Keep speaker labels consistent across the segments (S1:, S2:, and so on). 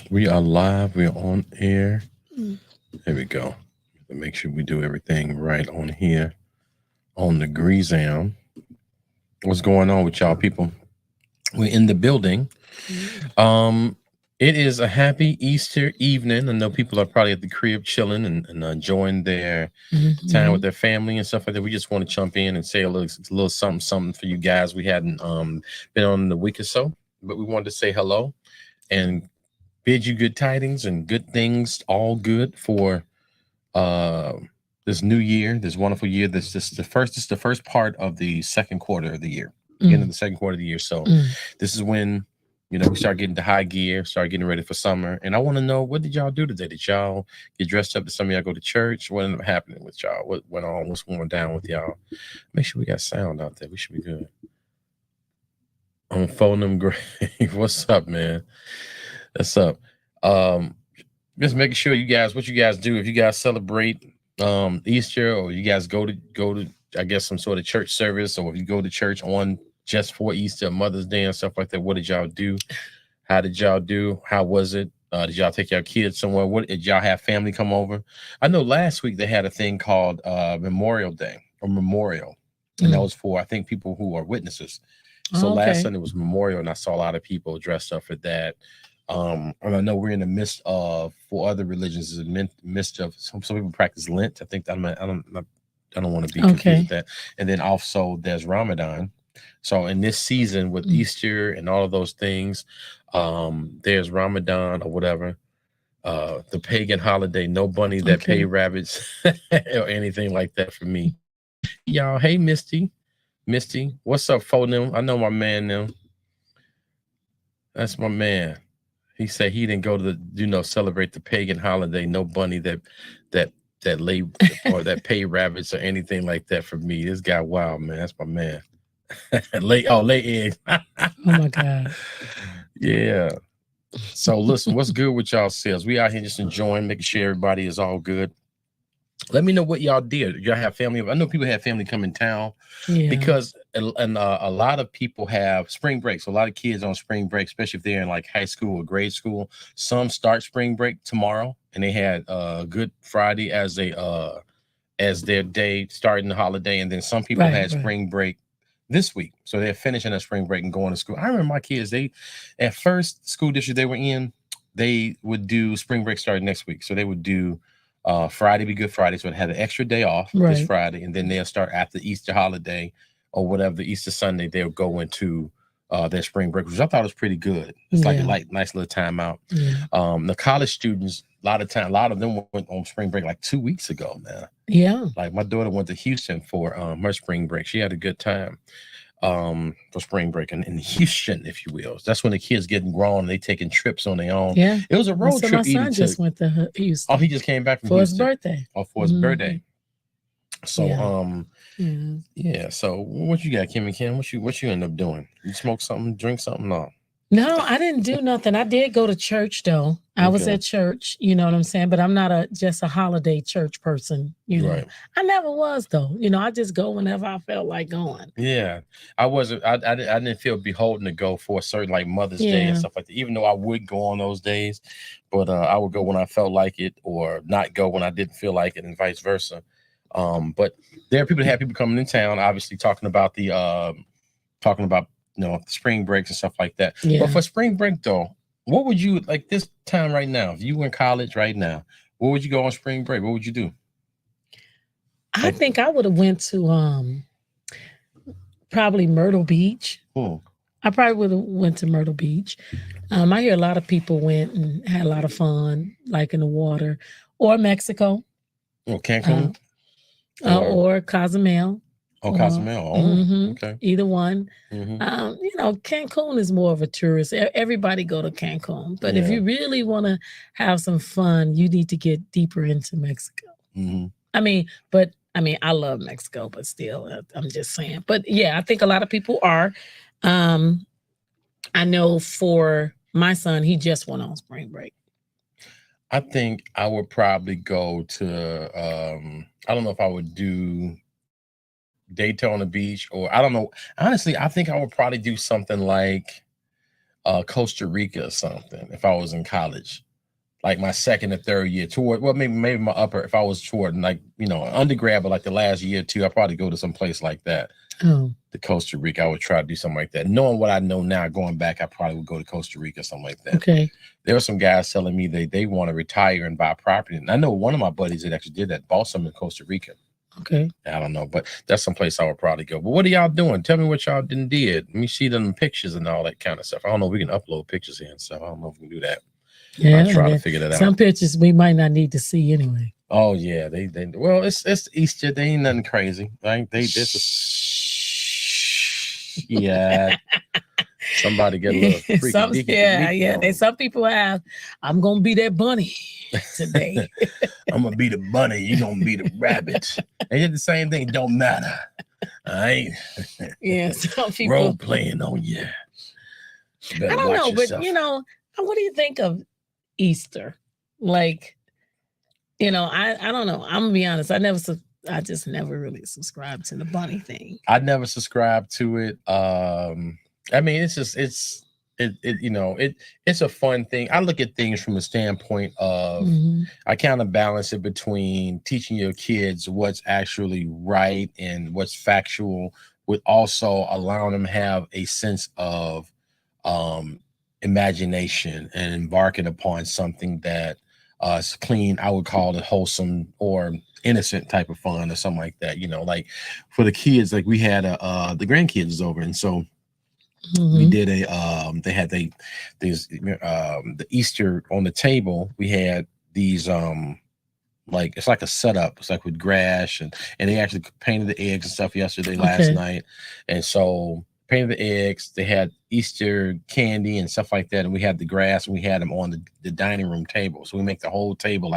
S1: We are live. We are on air.
S2: Mm.
S1: There we go. Make sure we do everything right on here on the Greasam. What's going on with y'all people? We're in the building.
S2: Mm.
S1: Um, it is a happy Easter evening. I know people are probably at the crib chilling and enjoying their time with
S2: Mhm.
S1: their family and stuff like that. We just want to jump in and say a little something something for you guys. We hadn't been on in a week or so, but we wanted to say hello and bid you good tidings and good things, all good for uh this new year, this wonderful year. This is the first part of the second quarter of the year, beginning of
S2: Mm.
S1: the second quarter of the year. So
S2: Mm.
S1: this is when we start getting to high gear, start getting ready for summer. And I want to know, what did y'all do today? Did y'all get dressed up? Did some of y'all go to church? What ended up happening with y'all? What went on? What's going down with y'all? Make sure we got sound out there. We should be good. On phone them great. What's up, man? What's up? Um, just making sure you guys, what you guys do, if you guys celebrate Easter, or you guys go to I guess some sort of church service, or if you go to church on just for Easter, Mother's Day and stuff like that, what did y'all do? How did y'all do? How was it? Did y'all take your kids somewhere? What did y'all have family come over? I know last week they had a thing called Memorial Day or Memorial, and that
S2: Mm.
S1: was for, I think, people who are witnesses. So
S2: Oh,
S1: last
S2: okay.
S1: Sunday was Memorial, and I saw a lot of people dressed up for that. And I know we're in the midst of, for other religions, is in midst of some people practice Lent. I think I don't want to be confused with
S2: Okay.
S1: that. And then also there's Ramadan. So in this season with
S2: Mm.
S1: Easter and all of those things, there's Ramadan or whatever, the pagan holiday. No bunny that pay
S2: Okay.
S1: rabbits or anything like that for me. Hey y'all, hey Misty, what's up, for them? I know my man them. That's my man. He said he didn't go to the, celebrate the pagan holiday. No bunny that that lay or that pay rabbits or anything like that for me. This guy, wow, man, that's my man. Lay eggs.
S2: Oh my God.
S1: Yeah. So listen, what's good with y'all selves? We out here just enjoying, making sure everybody is all good. Let me know what y'all did. Y'all have family? I know people have family come in town
S2: Yeah.
S1: because a lot of people have spring breaks. A lot of kids on spring break, especially if they're in like high school or grade school. Some start spring break tomorrow, and they had Good Friday as their day starting the holiday, and then some people
S2: Right.
S1: had
S2: Right.
S1: spring break this week, so they're finishing their spring break and going to school. I remember my kids; they at first school district they were in, they would do spring break starting next week, so they would do Friday be Good Friday, so it had an extra day off this
S2: Right.
S1: Friday, and then they'll start after Easter holiday or whatever the Easter Sunday they'll go into their spring break, which I thought was pretty good. It's like a
S2: Yeah.
S1: nice little time out.
S2: Yeah.
S1: The college students, a lot of them went on spring break like 2 weeks ago, man.
S2: Yeah.
S1: Like my daughter went to Houston for her spring break. She had a good time for spring break in Houston, if you will. That's when the kids getting grown and they taking trips on their own.
S2: Yeah.
S1: It was a road
S2: My
S1: trip even
S2: son
S1: to,
S2: just went to
S1: oh, he
S2: Houston
S1: just came back from
S2: for his
S1: Houston
S2: birthday.
S1: for his
S2: Hmm.
S1: birthday. So
S2: Yeah. Yeah.
S1: yeah. So what you got, Kim and Kim? What you end up doing? You smoke something, drink something? No.
S2: No, I didn't do nothing. I did go to church though. I was
S1: Okay.
S2: at church, you know what I'm saying? But I'm not a just a holiday church person.
S1: Right.
S2: I never was though. I just go whenever I felt like going.
S1: Yeah, I wasn't. I didn't feel beholden to go for a certain like Mother's Day and
S2: Yeah.
S1: stuff like that. Even though I would go on those days, but I would go when I felt like it, or not go when I didn't feel like it, and vice versa. But there are people that have people coming in town, obviously talking about spring breaks and stuff like that. But
S2: Yeah.
S1: for spring break though, what would you like this time right now? If you were in college right now, where would you go on spring break? What would you do?
S2: I
S1: Like,
S2: think I would have went to probably Myrtle Beach.
S1: hmm,
S2: I probably would have went to Myrtle Beach. I hear a lot of people went and had a lot of fun, like in the water, or Mexico, uh,
S1: Cancun or
S2: or Cozumel, or
S1: Cozumel? Oh, okay.
S2: either one.
S1: Hmm.
S2: Cancun is more of a tourist. Everybody go to Cancun, but if
S1: Yeah.
S2: you really want to have some fun, you need to get deeper into Mexico.
S1: Hmm.
S2: I love Mexico, but still, I'm just saying. But yeah, I think a lot of people are. Um, I know for my son, he just went on spring break.
S1: I think I would probably go to I don't know if I would do Daytona Beach, or I don't know. Honestly, I think I would probably do something like Costa Rica or something if I was in college. Like my second or third year toward, well, maybe my upper, if I was toward like, undergrad, but like the last year or two, I'd probably go to some place like that.
S2: Oh,
S1: To Costa Rica, I would try to do something like that. Knowing what I know now, going back, I probably would go to Costa Rica or something like that.
S2: okay.
S1: There were some guys telling me they want to retire and buy property. And I know one of my buddies that actually did that, bought some in Costa Rica.
S2: Okay.
S1: I don't know, but that's someplace I would probably go. But what are y'all doing? Tell me what y'all did. Let me see them pictures and all that kind of stuff. I don't know if we can upload pictures here and stuff. I don't know if we can do that.
S2: Yeah,
S1: I'll try to figure that out.
S2: Some pictures we might not need to see anyway.
S1: Oh yeah, they well, it's Easter. They ain't nothing crazy. Right? This is yeah. Somebody get a little freaky.
S2: Some people have. I'm gonna be that bunny today.
S1: I'm gonna be the bunny. You gonna be the rabbit. They did the same thing. It don't matter. All right.
S2: Yeah. Some people
S1: role playing on you.
S2: I don't know, yourself. But what do you think of Easter? Like, I don't know. I'm gonna be honest. I just never really subscribed to the bunny thing.
S1: I never subscribed to it. I mean, it's a fun thing. I look at things from a standpoint of I kind of balance it between teaching your kids what's actually right and what's factual, with also allowing them to have a sense of imagination and embarking upon something that is clean. I would call it wholesome or innocent type of fun or something like that. Like for the kids, like we had the grandkids over, and so we did they had the Easter on the table. We had these like it's like a setup. It's like with grass and they actually painted the eggs and stuff yesterday last night, and so painted the eggs. They had Easter candy and stuff like that, and we had the grass and we had them on the dining room table. So we make the whole table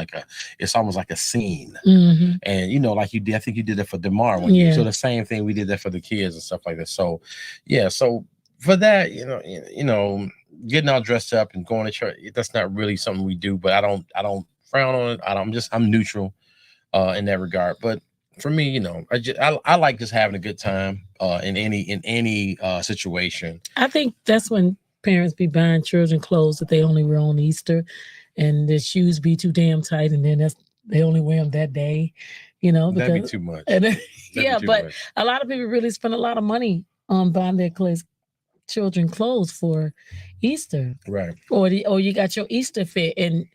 S1: it's almost like a scene. And like you did, I think you did that for DeMar one year. So the same thing, we did that for the kids and stuff like that. So yeah, so for that, getting all dressed up and going to church, that's not really something we do. But I don't frown on it. I'm neutral in that regard. But for me, I like just having a good time in any situation.
S2: I think that's when parents be buying children clothes that they only wear on Easter, and their shoes be too damn tight, and then they only wear them that day. Because
S1: that'd be too much.
S2: But a lot of people really spend a lot of money on buying their children clothes for Easter,
S1: right?
S2: Or you got your Easter fit, and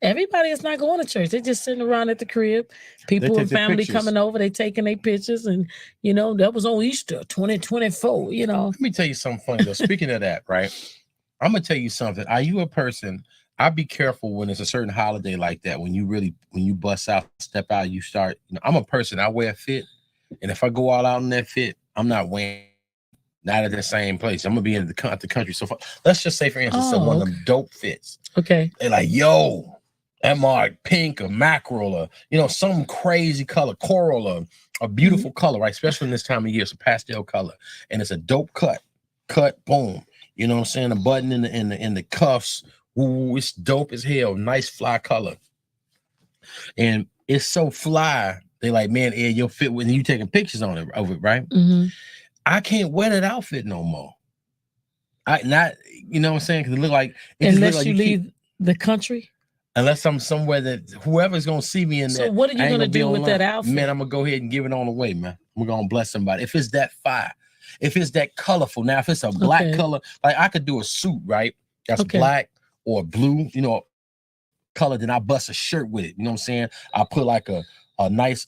S2: everybody is not going to church. They're just sitting around at the crib. People and family coming over. They taking their pictures, and that was on Easter 2024.
S1: Let me tell you something funny though. Speaking of that, right? I'm gonna tell you something. Are you a person? I'd be careful when it's a certain holiday like that. When you bust out, step out, you start. I'm a person. I wear a fit, and if I go all out in that fit, I'm not wearing. Not at the same place. I'm gonna be in the country. So let's just say, for instance, one of them dope fits.
S2: Okay.
S1: They're like, yo, that mark pink or mackerel or some crazy color, coral or a beautiful color, right? Especially in this time of year, it's a pastel color, and it's a dope cut, boom. You know what I'm saying? A button in the cuffs. Ooh, it's dope as hell. Nice fly color, and it's so fly. They like, man, Ed, you'll fit when you taking pictures of it, right? I can't wear that outfit no more. You know what I'm saying? Because it look like
S2: unless you leave the country.
S1: Unless I'm somewhere that whoever's gonna see me in that.
S2: So what are you gonna do with that outfit?
S1: Man, I'm gonna go ahead and give it on away, man. We're gonna bless somebody. If it's that fire, if it's that colorful. Now, if it's a black color, like I could do a suit, right? That's black or blue, color. Then I bust a shirt with it. You know what I'm saying? I put like a nice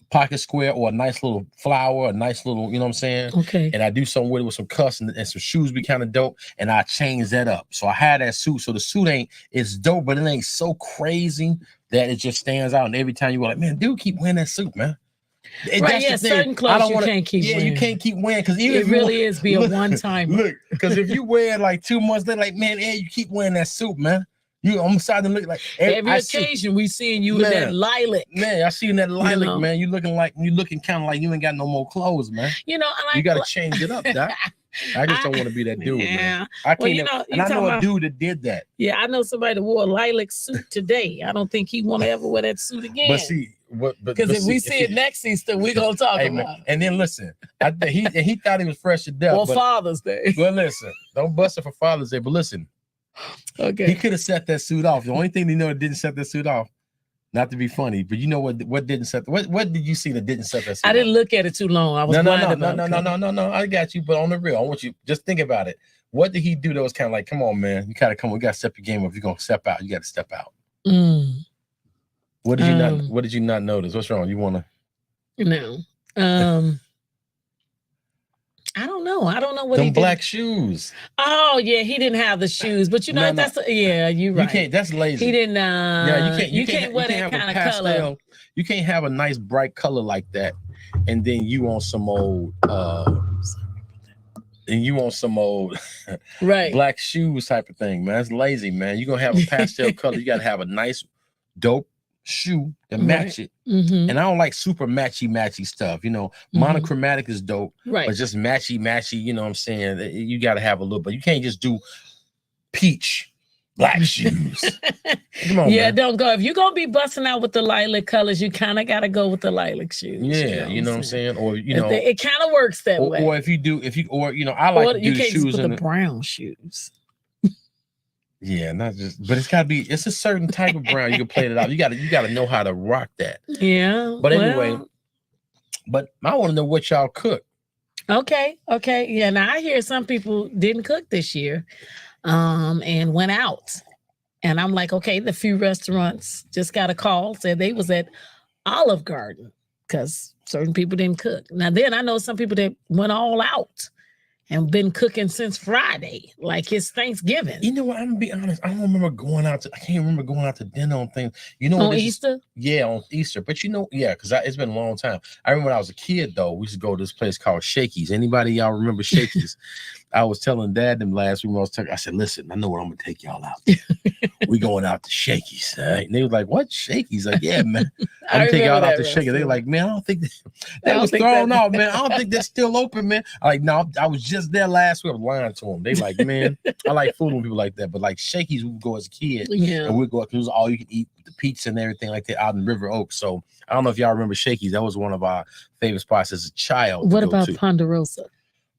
S1: pocket square or a nice little flower, a nice little, you know what I'm saying?
S2: Okay.
S1: And I do something with it with some cuffs and some shoes be kind of dope. And I change that up. So I had that suit. So the suit it's dope, but it ain't so crazy that it just stands out. And every time you go like, man, dude, keep wearing that suit, man.
S2: Certain clothes you can't keep wearing.
S1: You can't keep wearing because
S2: it really is a one-time.
S1: Look, because if you wear it like 2 months, they're like, man, you keep wearing that suit, man. I'm starting to look like
S2: every occasion we seeing you in that lilac.
S1: Man, I see you in that lilac, man. You looking kind of like you ain't got no more clothes, man. You got to change it up, Doc. I just don't want to be that dude, man. I can't. I know a dude that did that.
S2: Yeah, I know somebody that wore a lilac suit today. I don't think he want to ever wear that suit again.
S1: But see,
S2: Because if we see it next Easter, we're gonna talk about it.
S1: And then listen, he thought he was fresh to death.
S2: Or Father's Day.
S1: But listen, don't bust it for Father's Day. But listen,
S2: okay,
S1: he could have set that suit off. The only thing he know it didn't set that suit off. Not to be funny, but you know what didn't set what did you see that didn't set that suit
S2: I didn't look at it too long. I was
S1: no. I got you, but on the real, I want you just think about it. What did he do that was kind of like, come on, man, you gotta come, we gotta step your game up. If you're gonna step out, you gotta step out. What did you not notice? What's wrong? You wanna
S2: no. I don't know. What
S1: them
S2: he
S1: black
S2: did.
S1: Shoes.
S2: Oh yeah, he didn't have the shoes, but you know that's yeah, you're right.
S1: You can't. That's lazy.
S2: He didn't.
S1: Yeah,
S2: you can't wear that kind of color.
S1: You can't have a nice bright color like that, and then you want some old. And you want some old
S2: right
S1: black shoes type of thing, man. That's lazy, man. You're gonna have a pastel color. You gotta have a nice, dope shoe to match it.
S2: Mm-hmm.
S1: And I don't like super matchy stuff. You know, monochromatic is dope,
S2: right?
S1: But just matchy. You know what I'm saying? You gotta have a little, but you can't just do peach black shoes. Come on,
S2: yeah,
S1: man.
S2: Don't go. If you're gonna be busting out with the lilac colors, you kind of gotta go with the lilac shoes.
S1: Yeah, you know what I'm saying? Or you know,
S2: it kind of works that way.
S1: Or if you I like to do the shoes
S2: in the brown shoes.
S1: Yeah, not just, but it's a certain type of brown. You can play it out. You gotta know how to rock that.
S2: Yeah.
S1: But anyway, but I want to know what y'all cook.
S2: Okay. Yeah. Now I hear some people didn't cook this year, and went out. And I'm like, okay, the few restaurants just got a call, said they was at Olive Garden because certain people didn't cook. Now then I know some people that went all out and been cooking since Friday, like it's Thanksgiving.
S1: You know what? I'm gonna be honest. I can't remember going out to dinner on things. You know,
S2: on Easter?
S1: Yeah, on Easter. But you know, yeah, because it's been a long time. I remember when I was a kid, though, we used to go to this place called Shakey's. Anybody y'all remember Shakey's? I was telling Dad them last week when I was talking. I said, "Listen, I know what I'm gonna take y'all out. We going out to Shakey's." Right? And they was like, "What Shakey's?" Like, yeah, man, I'm gonna take y'all out to Shakey's. They like, man, I don't think that was thrown off, man. I don't think that's still open, man. I'm like, no, I was just there last week. I was lying to them. They like, man, I like fooling people like that, but like Shakey's, we would go as a kid, and we'd go up. It was all you can eat, the pizza and everything like that out in River Oak. So I don't know if y'all remember Shakey's. That was one of our favorite spots as a child.
S2: What about Ponderosa?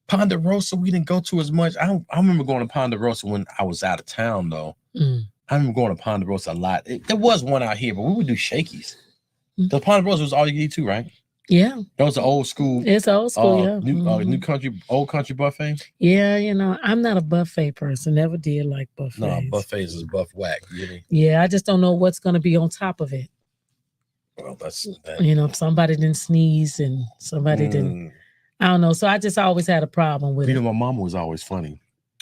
S1: Ponderosa, we didn't go to as much. I remember going to Ponderosa when I was out of town, though. I remember going to Ponderosa a lot. There was one out here, but we would do Shakey's. The Ponderosa was all you could eat too, right?
S2: Yeah.
S1: That was the old school.
S2: It's old school, yeah.
S1: Old country buffet.
S2: Yeah, you know, I'm not a buffet person. Never did like buffets.
S1: No, buffets is buff whack. Really.
S2: Yeah, I just don't know what's going to be on top of it.
S1: Well, that's
S2: you know, somebody didn't sneeze and somebody didn't. I don't know. So I just always had a problem with it.
S1: You know, my mama was always funny.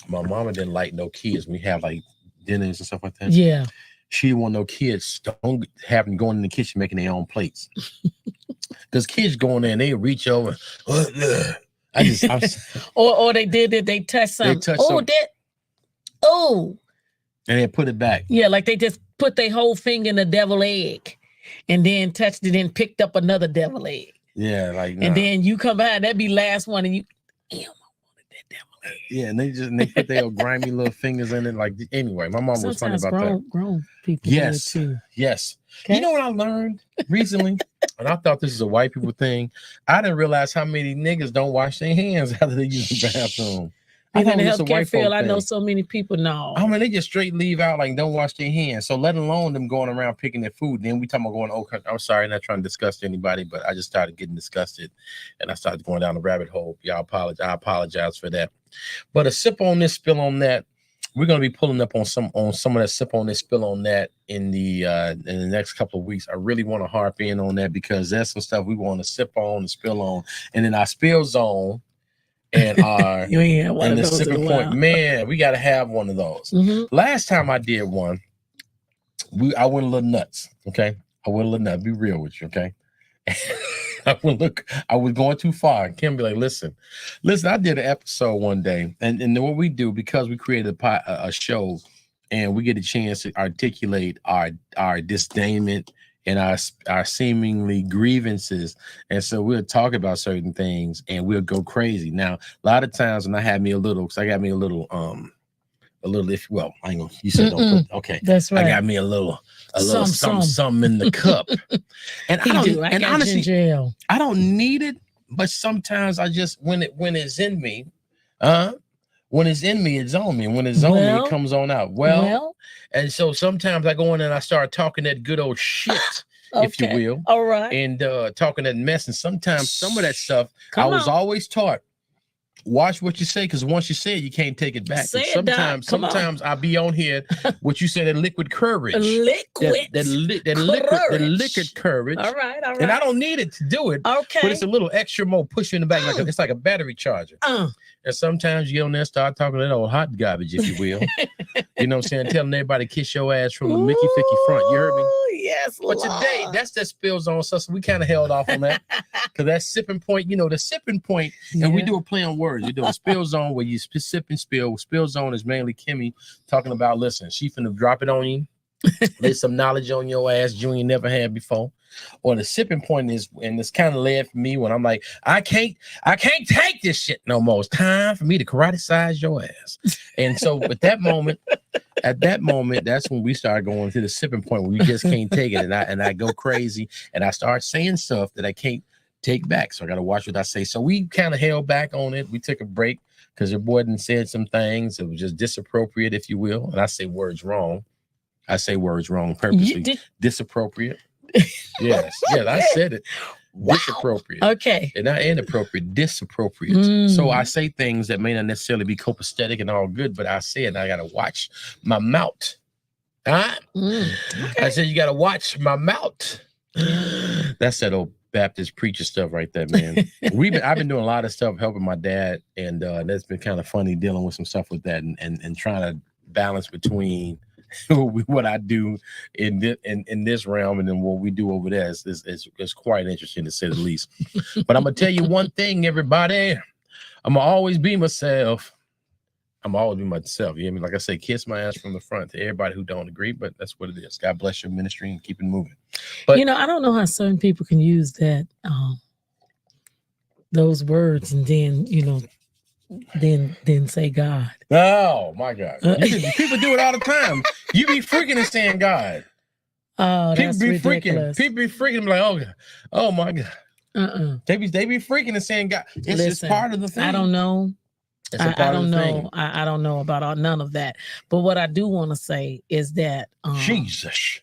S1: My mama didn't like no kids. We have like dinners and stuff like that.
S2: Yeah. She
S1: didn't want no kids don't have them going in the kitchen making their own plates. Because kids go in there and they reach over.
S2: Or they did it, they touched something.
S1: And they put it back.
S2: Yeah, like they just put their whole finger in a devil egg and then touched it and picked up another devil egg.
S1: Yeah, like
S2: and then you come behind, that'd be last one, and you, damn, I wanted that devil egg.
S1: Yeah, and they put their grimy little fingers in it. Like anyway, my mom was funny about that.
S2: Grown people.
S1: Yes,
S2: too.
S1: Yes. Okay. You know what I learned recently, and I thought this is a white people thing. I didn't realize how many niggas don't wash their hands after they use the bathroom.
S2: Even in the healthcare field, I know so many people know.
S1: I mean, they just straight leave out like don't wash their hands. So let alone them going around picking their food. Then we talking about going to old country. I'm sorry, not trying to disgust anybody, but I just started getting disgusted, and I started going down the rabbit hole. Y'all apologize. I apologize for that. But a sip on this, spill on that. We're gonna be pulling up on some of that sip on this, spill on that in the next couple of weeks. I really want to harp in on that because that's some stuff we want to sip on and spill on, and then our spill zone. And our and the sipping point, man, we got to have one of those.
S2: Mm-hmm.
S1: Last time I did one, I went a little nuts. Okay, I went a little nuts. Be real with you, okay? I was going too far. And Kim be like, listen. I did an episode one day, and what we do because we created a show, and we get a chance to articulate our disdainment and our seemingly grievances. And so we'll talk about certain things and we'll go crazy. Now, a lot of times when I had me a little, because I got me a little a little. If well, I ain't gonna. You said don't put. Okay,
S2: that's right.
S1: I got me a little something in the cup, and I honestly,
S2: ginger ale.
S1: I don't need it, but sometimes I just when it's in me, when it's in me, it's on me. And when it's on me, it comes on out. Well, and so sometimes I go in and I start talking that good old shit. If you will.
S2: All right.
S1: And talking that mess. And sometimes some of that stuff, I was always taught, watch what you say, because once you say it, you can't take it back. Sometimes I'll be on here, what you said, that liquid courage. That liquid courage.
S2: All right.
S1: And I don't need it to do it.
S2: Okay.
S1: But it's a little extra more push you in the back. It's like a battery charger. And sometimes you on there start talking that old hot garbage, if you will. You know what I'm saying? Telling everybody kiss your ass from the Mickey Ficky front. You heard me?
S2: Yes,
S1: but today, that's that spills on. So we kind of held off on that. Because that sipping point, the sipping point, and we do a play on words. You do a spill zone where you sip and spill. Spill zone is mainly Kimmy talking about, listen, she finna drop it on you. Lay some knowledge on your ass you ain't never had before. Or the sipping point is, and it's kind of led for me when I'm like, I can't take this shit no more. It's time for me to karate-size your ass. And so at that moment, that's when we start going to the sipping point where we just can't take it. And I go crazy and I start saying stuff that I can't take back. So I got to watch what I say. So we kind of held back on it. We took a break because your boy done said some things. It was just disappropriate, if you will. And I say words wrong. I say words wrong purposely. Disappropriate. Yes, I said it. Wow. Disappropriate.
S2: Okay.
S1: And not inappropriate, disappropriate. So I say things that may not necessarily be copacetic and all good, but I say it and I gotta watch my mouth. Okay. I said you gotta watch my mouth. That's that old Baptist preacher stuff right there, man. I've been doing a lot of stuff helping my dad, and that's been kind of funny dealing with some stuff with that and trying to balance between what I do in this realm and then what we do over there is quite interesting, to say the least. But I'm gonna tell you one thing, everybody. I'm gonna always be myself. You hear me? Like I say, kiss my ass from the front to everybody who don't agree, but that's what it is. God bless your ministry and keep it moving. But
S2: I don't know how certain people can use that those words and then then say God.
S1: Oh my God! People do it all the time. You be freaking and saying God.
S2: Oh, that's ridiculous.
S1: People be freaking like, oh my God. They be freaking and saying God. It's part of the thing.
S2: I don't know.
S1: I don't
S2: know. I don't know about none of that. But what I do want to say is that
S1: Jesus.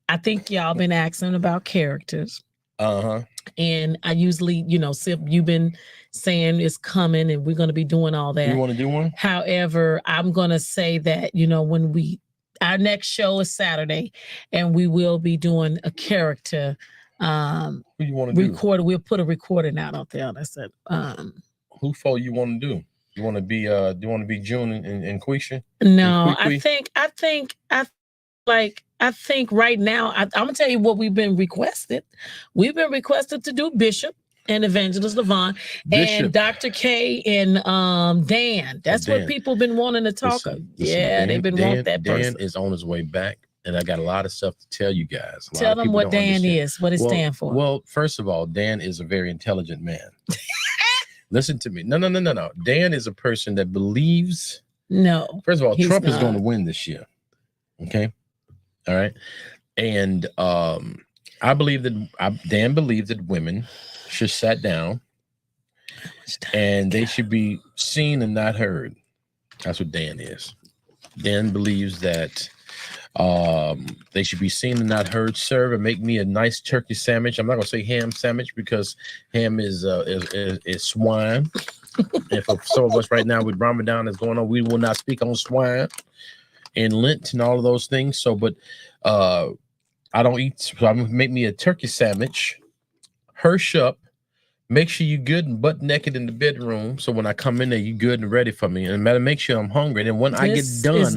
S2: I think y'all been asking about characters. And I usually, Sip, you've been saying it's coming and we're going to be doing all that.
S1: You want to do one?
S2: However, I'm going to say that, when our next show is Saturday and we will be doing a character.
S1: Who you want to
S2: record? We'll put a recording out there. I said,
S1: who for you want to do? You want to be do you want to be June and Quisha?
S2: No, I think right now, I'm gonna tell you what we've been requested. We've been requested to do Bishop and Evangelist Levon and Dr. K and Dan. That's what people have been wanting to talk about. Yeah, they've been wanting that person.
S1: Dan is on his way back, and I got a lot of stuff to tell you guys.
S2: Tell them what Dan is, what it stands for.
S1: Well, first of all, Dan is a very intelligent man. Listen to me. No. Dan is a person that believes.
S2: No.
S1: First of all, Trump is going to win this year. Okay. All right. And I believe that Dan believes that women should sit down and they should be seen and not heard. That's what Dan is. Dan believes that they should be seen and not heard. Serve and make me a nice turkey sandwich. I'm not gonna say ham sandwich because ham is swine. And for some of us right now with Ramadan that's going on, we will not speak on swine and Lent and all of those things. So, but I don't eat. So I'm gonna make me a turkey sandwich. Hirsch up. Make sure you're good and butt naked in the bedroom. So when I come in there, you're good and ready for me. And matter, make sure I'm hungry. And then when I get done,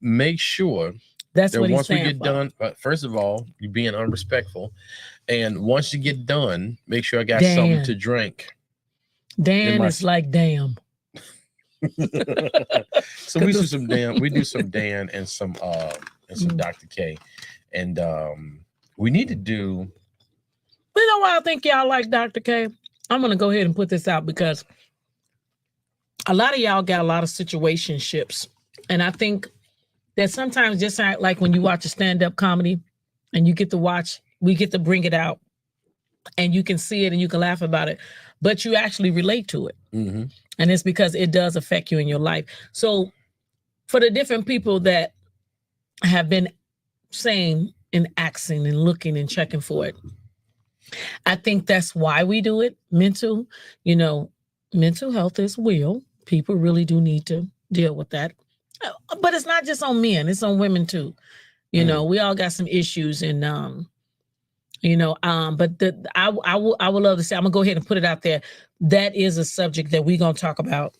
S1: make sure
S2: that's
S1: that
S2: what
S1: once we get done, first of all, you're being unrespectful. And once you get done, make sure I got something to drink.
S2: Dan is like damn.
S1: So we do some Dan and some Dr. K. And we need to do.
S2: You know why I think y'all like Dr. K? I'm going to go ahead and put this out because a lot of y'all got a lot of situationships. And I think that sometimes just like when you watch a stand-up comedy and you get to watch, we get to bring it out and you can see it and you can laugh about it, but you actually relate to it.
S1: Mm-hmm.
S2: And it's because it does affect you in your life. So for the different people that have been saying and asking and looking and checking for it, I think that's why we do it. Mental health is real. People really do need to deal with that. But it's not just on men, it's on women too. We all got some issues and but I would love to say, I'm gonna go ahead and put it out there. That is a subject that we're gonna talk about,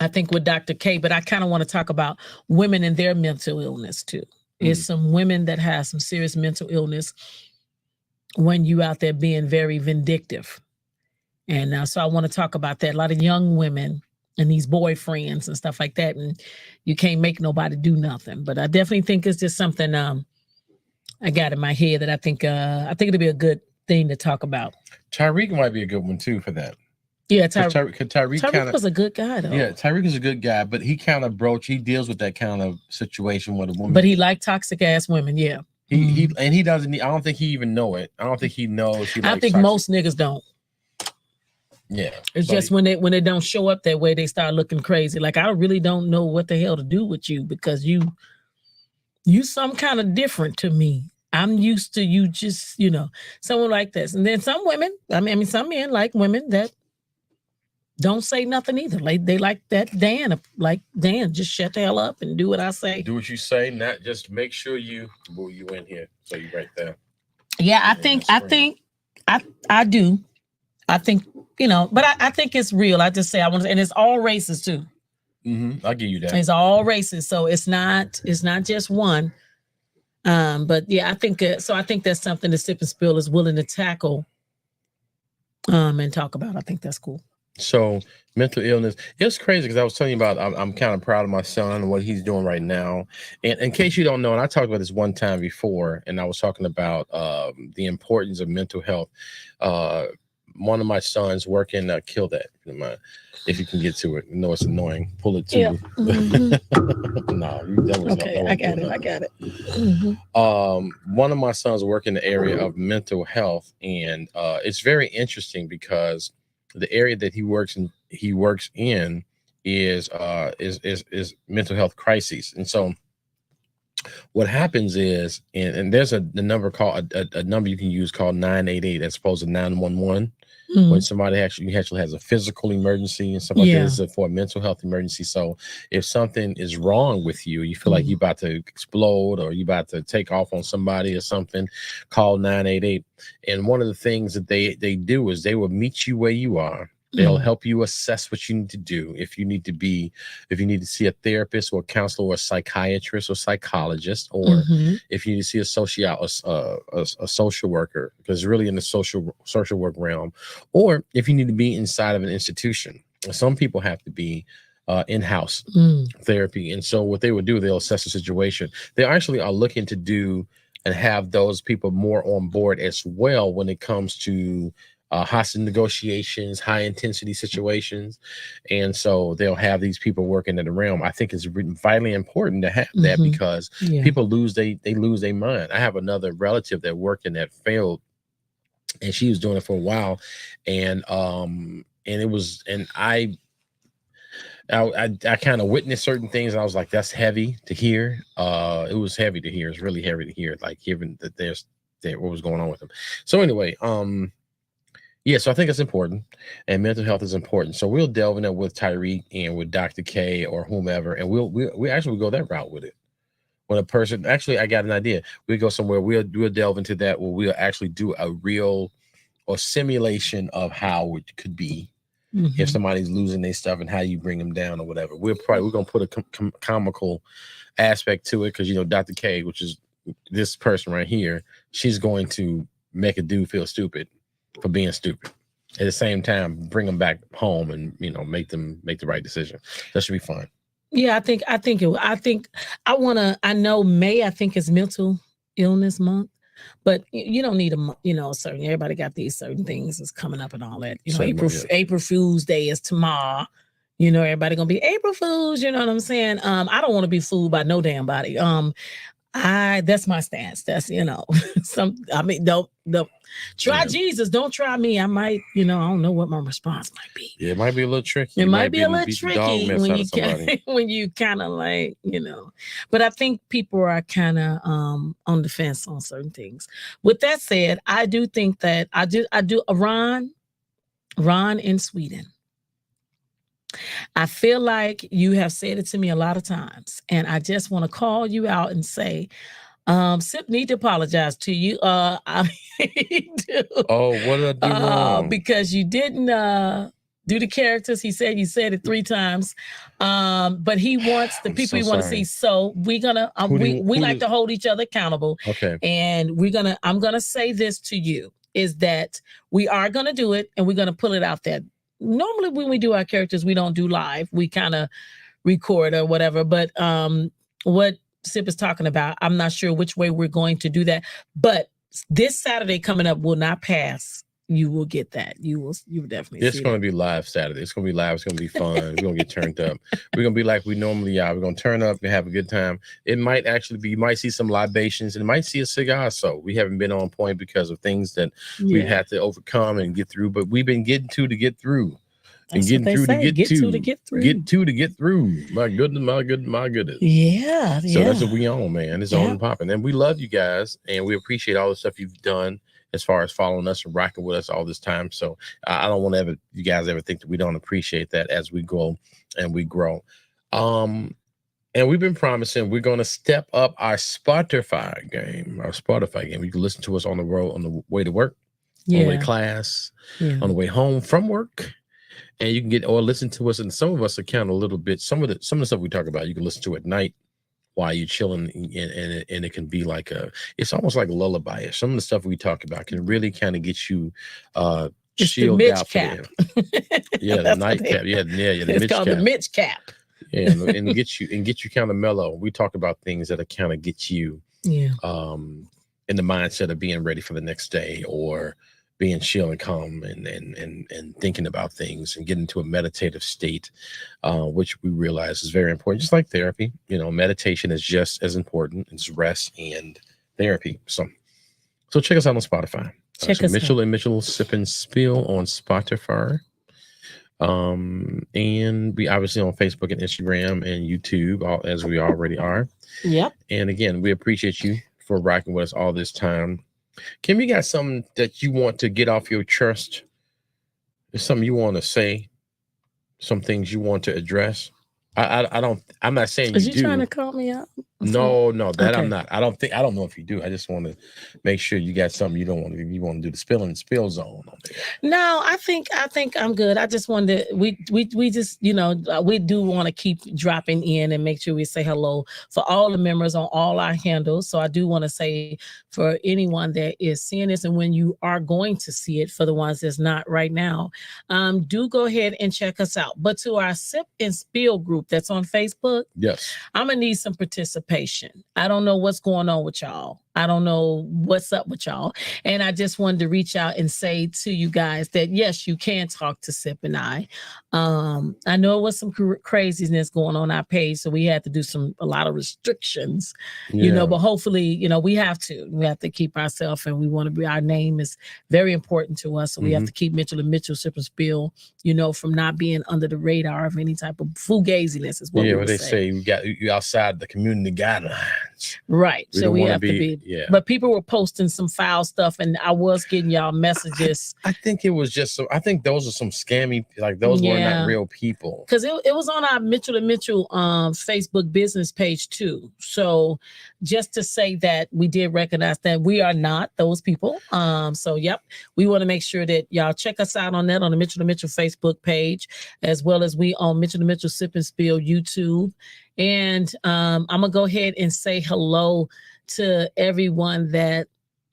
S2: I think, with Dr. K, but I kind of want to talk about women and their mental illness too. It's some women that have some serious mental illness when you out there being very vindictive. And so I want to talk about that. A lot of young women and these boyfriends and stuff like that. And you can't make nobody do nothing. But I definitely think it's just something I got in my head that I think it'll be a good thing to talk about.
S1: Tyreek might be a good one too for that.
S2: Yeah,
S1: Tyreek
S2: was a good guy though.
S1: Yeah, Tyreek is a good guy, but he deals with that kind of situation with a woman.
S2: But he liked toxic ass women, yeah.
S1: He doesn't. I don't think he even know it. I don't think he knows.
S2: I think most niggas don't.
S1: Yeah,
S2: it's just when they don't show up that way, they start looking crazy. Like, I really don't know what the hell to do with you because you some kind of different to me. I'm used to you just someone like this. And then some women, some men like women that don't say nothing either. Like they like that Dan, just shut the hell up and do what I say.
S1: Do what you say, not just make sure you in here. So you right there.
S2: Yeah, I do. I think, but I think it's real. I just say I want to, and it's all races too.
S1: I'll give you that.
S2: It's all races. So it's not just one. But yeah, I think that's something the Sip and Spill is willing to tackle and talk about. I think that's cool.
S1: So mental illness, it's crazy because I was telling you about, I'm kind of proud of my son and what he's doing right now. And in case you don't know, and I talked about this one time before, and I was talking about the importance of mental health. One of my sons working, kill that. If you can get to it. It's annoying. Pull it to you.
S2: I got it.
S1: One of my sons work in the area of mental health, and it's very interesting because the area that he works in is mental health crises. And so what happens is, and there's a number called a number you can use called 988 as opposed to 911. When somebody actually has a physical emergency and stuff like this is for a mental health emergency. So if something is wrong with you, you feel like you're about to explode or you're about to take off on somebody or something, call 988. And one of the things that they do is they will meet you where you are. They'll help you assess what you need to do. If you need to see a therapist or a counselor or a psychiatrist or psychologist, or if you need to see a social worker, because really in the social work realm, or if you need to be inside of an institution. Some people have to be in-house therapy. And so what they would do, they'll assess the situation. They actually are looking to do and have those people more on board as well when it comes to hostage negotiations, high intensity situations. And so they'll have these people working in the realm. I think it's vitally important to have that because people lose their mind. I have another relative that worked in that field, and she was doing it for a while. And I kind of witnessed certain things, and I was like, that's heavy to hear. It was heavy to hear. It's really heavy to hear, like given that what was going on with them. So anyway, so I think it's important, and mental health is important. So we'll delve in it with Tyreek and with Dr. K or whomever, and we actually go that route with it. When a person, actually, I got an idea. We go somewhere, we'll delve into that where we'll actually do a real or simulation of how it could be if somebody's losing their stuff and how you bring them down or whatever. We're gonna put a comical aspect to it because Dr. K, which is this person right here, she's going to make a dude feel stupid for being stupid. At the same time, bring them back home and make them make the right decision. That should be fun.
S2: Yeah, I know May, I think, is Mental Illness Month, but you don't need certain, everybody got these certain things that's coming up and all that. April Fool's Day is tomorrow. You know, everybody gonna be April Fools. You know what I'm saying? I don't want to be fooled by no damn body. That's my stance. That's don't try Jesus, don't try me. I might, I don't know what my response might be.
S1: Yeah, it might be a little tricky.
S2: It might be a little tricky when you when you kind of like, But I think people are kind of on the fence on certain things. With that said, I do think that I do Ron in Sweden. I feel like you have said it to me a lot of times, and I just want to call you out and say, Sip need to apologize to you. I do.
S1: Oh, what did I do wrong?
S2: Because you didn't do the characters. He said you said it 3 times. But he wants the people so want to see. So we're gonna we like to hold each other accountable.
S1: Okay.
S2: And I'm gonna say this to you is that we are gonna do it and we're gonna pull it out there. Normally when we do our characters, we don't do live. We kind of record or whatever. But what Sip is talking about, I'm not sure which way we're going to do that. But this Saturday coming up will not pass. You will get that. You will definitely.
S1: It's going to be live Saturday. It's going to be live. It's going to be fun. We're going to get turned up. We're going to be like we normally are. We're going to turn up and have a good time. It might actually be. You might see some libations and it might see a cigar. So we haven't been on point because of things that we had to overcome and get through. But we've been getting to get through. And
S2: that's
S1: getting through to get through.
S2: To get through.
S1: My goodness.
S2: Yeah.
S1: So that's what we on, man. It's on and popping. And we love you guys. And we appreciate all the stuff you've done as far as following us and rocking with us all this time. So I don't want to you guys ever think that we don't appreciate that as we go and we grow. And we've been promising we're going to step up our Spotify game. You can listen to us on the road, on the way to work, on the way to class, on the way home from work. And you can get or listen to us, and some of us account a little bit. Some of the stuff we talk about, you can listen to at night while you're chilling, and it can be like it's almost like a lullaby. Some of the stuff we talk about can really kind of get you chilled out. Yeah, the nightcap. Yeah,
S2: it's called the Mitch cap.
S1: Yeah, and get you kind of mellow. We talk about things that kind of get you in the mindset of being ready for the next day or being chill and calm and thinking about things and getting into a meditative state, which we realize is very important. Just like therapy, meditation is just as important as rest and therapy. So check us out on Spotify.
S2: Check us
S1: Mitchell
S2: out.
S1: and Mitchell Sip and Spill on Spotify. And we obviously on Facebook and Instagram and YouTube, as we already are.
S2: Yep.
S1: And again, we appreciate you for rocking with us all this time. Kim, you got something that you want to get off your chest? There's something you want to say? Some things you want to address? I'm not saying you do.
S2: Is you trying to call me out?
S1: No, that okay. I'm not. I don't know if you do. I just want to make sure you got something you want to do the spill zone on there.
S2: No, I think I'm good. I just wanted to, we just, we do want to keep dropping in and make sure we say hello for all the members on all our handles. So I do want to say for anyone that is seeing this and when you are going to see it, for the ones that's not right now, do go ahead and check us out. But to our Sip and Spill group that's on Facebook,
S1: yes,
S2: I'm gonna need some participation. I don't know what's going on with y'all. I don't know what's up with y'all. And I just wanted to reach out and say to you guys that, yes, you can talk to Sip and I. I know it was some craziness going on our page, so we had to do a lot of restrictions, but hopefully, we have to keep ourselves, and we want to be, our name is very important to us. So we have to keep Mitchell and Mitchell Sip and Spill, from not being under the radar of any type of fugaziness is what we
S1: what they say. You outside the community guidelines.
S2: Right. So we have to be.
S1: Yeah.
S2: But people were posting some foul stuff, and I was getting y'all messages.
S1: I think it was just I think those are some scammy, like those were not real people.
S2: Because it was on our Mitchell and Mitchell Facebook business page too. So just to say that we did recognize that we are not those people. So yep, we want to make sure that y'all check us out on that on the Mitchell and Mitchell Facebook page, as well as we on Mitchell and Mitchell Sip and Spill YouTube. And I'm gonna go ahead and say hello to everyone that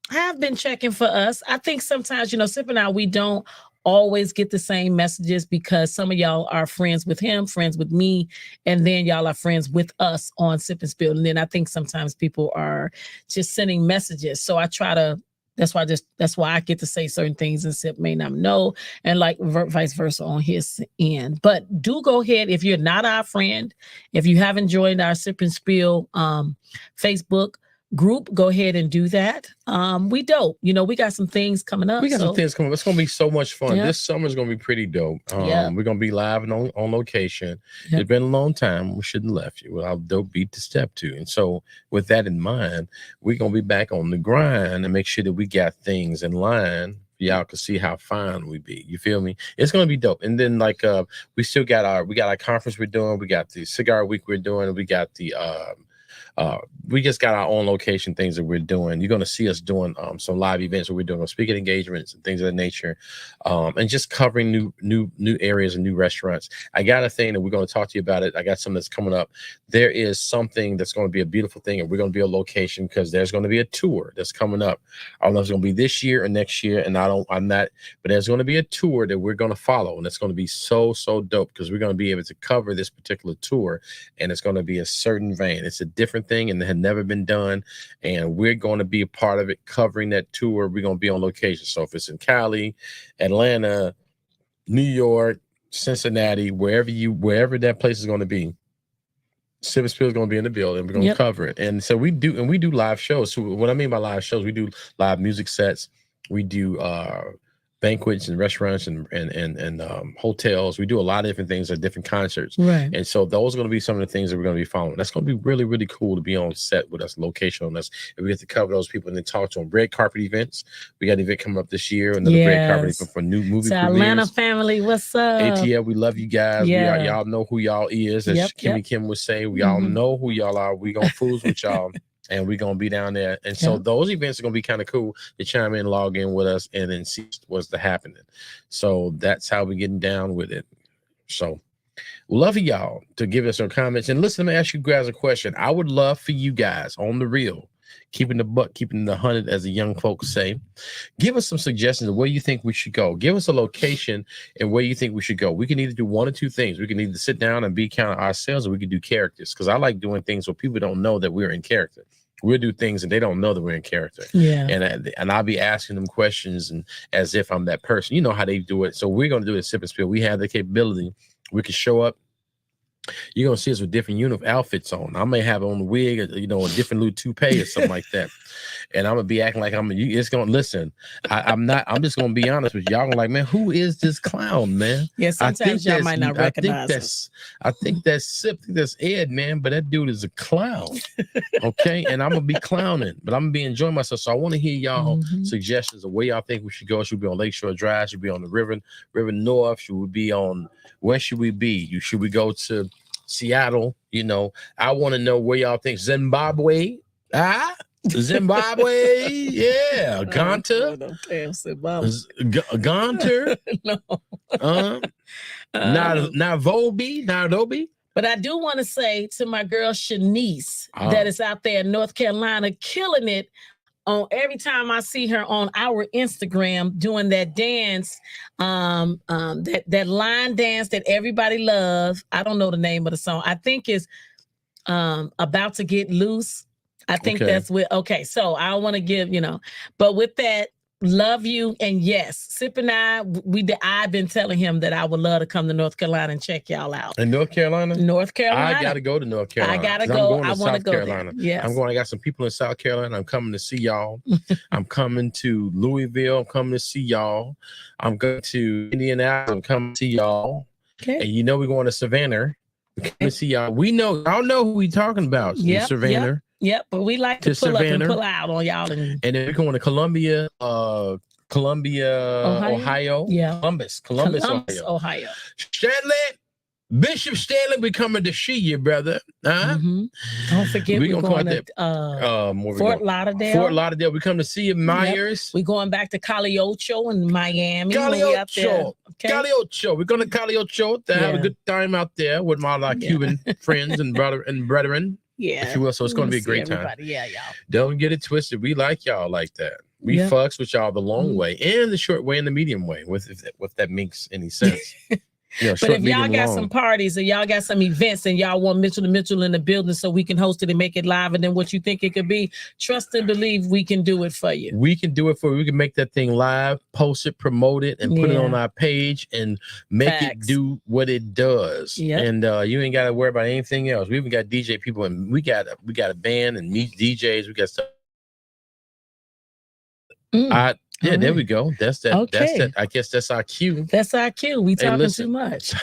S2: have been checking for us. I think sometimes, Sip and I, we don't always get the same messages because some of y'all are friends with him, friends with me, and then y'all are friends with us on Sip and Spill. And then I think sometimes people are just sending messages. So I try to That's why I get to say certain things and Sip may not know, and like vice versa on his end. But do go ahead if you're not our friend, if you haven't joined our Sip and Spill Facebook group, go ahead and do that. We dope. We got some things coming up.
S1: We got some things coming up. It's gonna be so much fun. This summer's gonna be pretty dope. We're gonna be live and on location. It's been a long time. We shouldn't have left you without dope beat to step to. And so with that in mind, we're gonna be back on the grind and make sure that we got things in line. Y'all can see how fine we be. You feel me? It's gonna be dope. And then we still got our conference we're doing. We got the cigar week we're doing. And we got the we just got our own location things that we're doing. You're going to see us doing some live events where we're doing speaking engagements and things of that nature, and just covering new areas and new restaurants. I got a thing that we're going to talk to you about it. I got something that's coming up. There is something that's going to be a beautiful thing, and we're going to be a location because there's going to be a tour that's coming up. I don't know if it's going to be this year or next year, and I'm not, but there's going to be a tour that we're going to follow, and it's going to be so dope because we're going to be able to cover this particular tour, and it's going to be a certain vein. It's a different thing and it had never been done, and we're going to be a part of it covering that tour. We're going to be on location. So if it's in Cali, Atlanta, New York, Cincinnati, wherever that place is going to be, Sip and Spill is going to be in the building. We're going to cover it. And so we do live shows. So what I mean by live shows, we do live music sets. We do banquets and restaurants and hotels. We do a lot of different things at different concerts.
S2: Right.
S1: And so those are going to be some of the things that we're going to be following. That's going to be really, really cool to be on set with us, location on us. And we get to cover those people and then talk to them. Red carpet events. We got an event coming up this year. Another red carpet event for new movie premieres.
S2: Atlanta family, what's up?
S1: ATL, we love you guys.
S2: Yeah.
S1: Y'all know who y'all is. As Kim would say, we all know who y'all are. We gonna fools with y'all. And we're going to be down there. And so those events are going to be kind of cool to chime in, log in with us, and then see what's happening. So that's how we're getting down with it. So we love y'all to give us some comments. And listen, let me ask you guys a question. I would love for you guys on the real, keeping the buck, keeping the 100, as the young folks say. Give us some suggestions of where you think we should go. Give us a location and where you think we should go. We can either do one or two things. We can either sit down and be kind of ourselves, or we can do characters. Because I like doing things where people don't know that we're in character. We'll do things and they don't know that we're in character.
S2: Yeah.
S1: And I'll be asking them questions and as if I'm that person. You know how they do it. So we're going to do it at Sip and Spill. We have the capability. We can show up. You're going to see us with different outfits on. I may have on a wig, a different little toupee or something like that. And I'm going to be acting like it's going to listen. I'm just going to be honest with y'all. I'm like, man, who is this clown, man?
S2: Yeah, sometimes y'all might not recognize us.
S1: I think that's Sip, that's Ed, man, but that dude is a clown. Okay. And I'm going to be clowning, but I'm going to be enjoying myself. So I want to hear y'all suggestions of where y'all think we should go. Should we be on Lakeshore Drive? Should we be on the River North? Should we be on, where should we be? Should we go to Seattle? I want to know where y'all think. Zimbabwe? Zimbabwe? Yeah. Gonta? Gonta?
S2: No.
S1: Nairobi?
S2: But I do want to say to my girl Shanice that is out there in North Carolina killing it. On every time I see her on our Instagram doing that dance, that line dance that everybody loves. I don't know the name of the song. I think it's About to Get Loose. I think that's okay. So I want to give, but with that, love you. And yes, Sip and I've been telling him that I would love to come to North Carolina and check y'all out.
S1: In North Carolina?
S2: North Carolina.
S1: I got to go to North Carolina.
S2: I got to go.
S1: I want to go
S2: Carolina.
S1: Yes. I got some people in South Carolina. I'm coming to see y'all. I'm coming to Louisville. I'm coming to see y'all. I'm going to Indianapolis. I'm coming to see y'all.
S2: Okay.
S1: And we're going to Savannah. We're coming to see y'all. Y'all know who we talking about. Savannah.
S2: Yep, but we like to pull Savannah. Up and pull out on y'all. And
S1: then we're going to Columbia, Ohio.
S2: Yeah.
S1: Columbus,
S2: Ohio.
S1: Bishop Stanley, we coming to see you, brother.
S2: Don't forget we're going to Fort Lauderdale.
S1: Fort Lauderdale, we come to see you, Myers.
S2: We're going back to Caliocho in Miami.
S1: Caliocho. We're going to Caliocho to have a good time out there with my Cuban friends and brethren.
S2: Yeah,
S1: if you will. So it's going to be a great time.
S2: Yeah, y'all.
S1: Don't get it twisted. We like y'all like that. We fucks with y'all the long way and the short way and the medium way, if that makes any sense.
S2: But if y'all got some parties or y'all got some events and y'all want Mitchell and Mitchell in the building so we can host it and make it live and then what you think it could be, trust and believe we can do it for you.
S1: We can do it for you. We can make that thing live, post it, promote it, and put it on our page and make it do what it does. And you ain't got to worry about anything else. We even got DJ people and we got a band and DJs. We got stuff. Yeah, there we go. That's that. Okay. That's that. I guess that's our cue.
S2: That's our cue. We talking too much.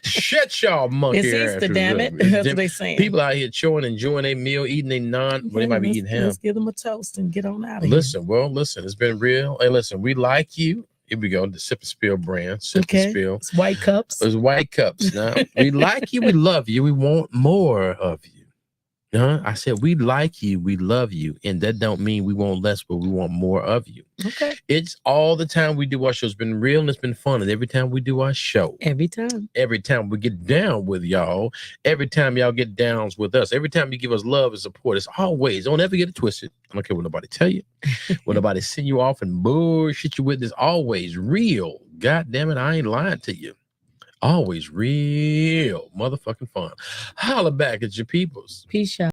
S1: Shut y'all monkey
S2: ass. It's Easter, damn it. That's what they saying.
S1: People out here chewing, enjoying their meal, eating their they might be eating ham.
S2: Let's give them a toast and get on out of
S1: here. Listen, it's been real. Hey, listen, we like you. Here we go. The Sip and Spill brand. Sip and Spill.
S2: It's white cups.
S1: It's white cups. Now, we like you. We love you. We want more of you. I said, we like you, we love you, and that don't mean we want less, but we want more of you.
S2: Okay.
S1: It's all the time we do our show. It's been real and it's been fun. And every time we do our show.
S2: Every time
S1: we get down with y'all. Every time y'all get downs with us. Every time you give us love and support. It's always, don't ever get it twisted. I don't care what nobody tell you. When nobody send you off and bullshit you with, it's always real. God damn it, I ain't lying to you. Always real motherfucking fun. Holla back at your peoples.
S2: Peace out.